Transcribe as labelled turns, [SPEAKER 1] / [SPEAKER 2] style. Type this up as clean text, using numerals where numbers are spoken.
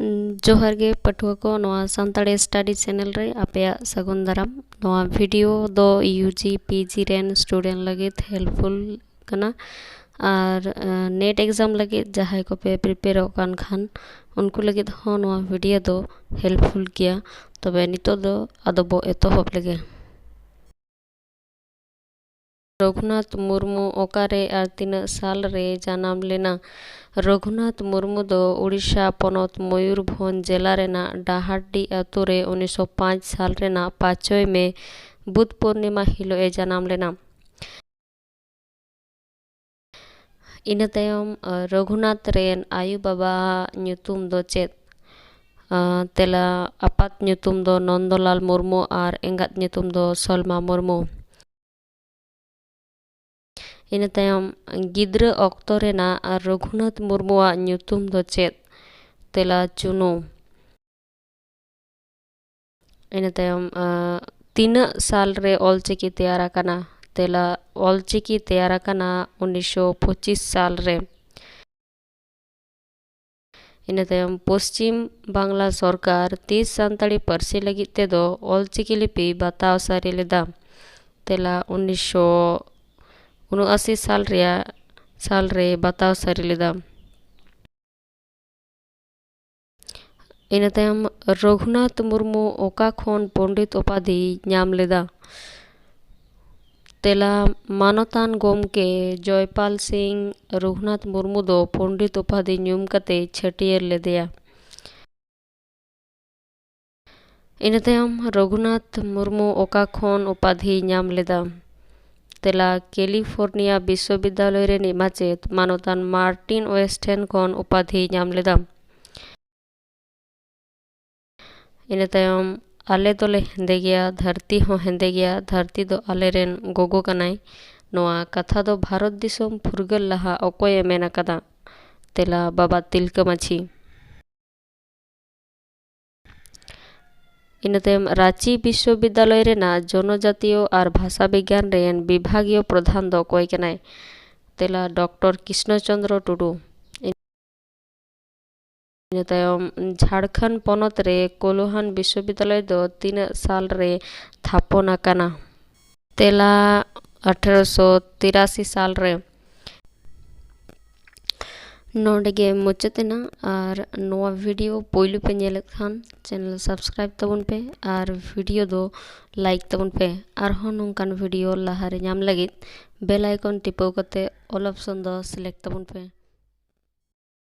[SPEAKER 1] जोहार गे पठुआ को नवा सानताड़ी स्टडी चैनल रे आपया सगुन दाराम। नवा वीडियो दो यूजी पीजी रेन स्टूडेंट लगे हेल्पफुल कना और नेट एग्जाम लगे जहां को पे प्रिपेयर कान खान उनको लगे हो नवा वीडियो दो हेल्पफुल किया। तबे नितो दो आदो बो एतोहब लगे। रघुनाथ मुर्मू ओकारे और तीन साल रे जन्म लेना। रघुनाथ मुर्मू दो उड़ीसा पनत मयूरभंज जिला रेना डाहाडी अतु रे 1905 साल रेना 5 में बुध पूर्णिमा हिलो ए जन्म लेना। इन तायम रघुनाथ रेन आयु बाबा ᱧᱩᱛᱩᱢ दो चेत तेला आपात ᱧᱩᱛᱩᱢ दो नंदलाल मुर्मू और एंगात ᱧᱩᱛᱩᱢ दो सलमा मुर्मू। इन तायम गिद्रा अक्तो रेना रघुनाथ मुर्मुआ ᱧᱩᱛᱩᱢ दो चेत तेला चुनु। इन तायम तीना साल रे ऑलचिकी तैयार कना तेला ऑलचिकी तैयार कना 1925 साल रे। इन तायम पश्चिम बांग्ला सरकार 30 सानताड़ी पार्सी लगी ते दो ऑलचिकी लिपि बताव सारी लेदा तेला 1979 साल रे बताव सारी लेदा। इन तायम रघुनाथ मुर्मू ओका खोन पंडित उपाधि नाम लेदा तेला मानतान गोमके जयपाल सिंह रघुनाथ मुर्मू दो पंडित उपाधि ᱧᱩᱢ कते छटियर लेदेया। इन तायम रघुनाथ मुर्मू ओका खोन उपाधि नाम लेदा तेला कैलिफोर्निया विश्वविद्यालय रे निमाचेत मानतान मार्टिन वेस्टेन खोन उपाधि नाम लेदा। इन तायम आले दोले हेंदे गया धरती हो हेंदे गया धरती दो आले रेन गोगो कनाई। नोआ कथा दो भारत दिसोम फुरगल लहा अकोये मेना कदा तेला बाबा तिलका माछी। इन तायम रांची विश्वविद्यालय रेना जनजातीय और भाषा विज्ञान रेन विभागीय प्रधान दो कोई कनाई तेला डॉक्टर कृष्णचंद्र टुडू। इन तायम झारखंड पनत रे कोल्हान विश्वविद्यालय दो 3 साल रे थापना कना तेला 1883 साल रे। नोडगे मुचतेना और नोआ वीडियो पोइलु पे नेले खान चैनल सब्सक्राइब तबन पे और वीडियो दो लाइक तबन पे और हो नोंकान वीडियो लहारे नाम लगित बेल आइकन टिपो कते ऑल ऑप्शन दो सिलेक्ट तबन पे।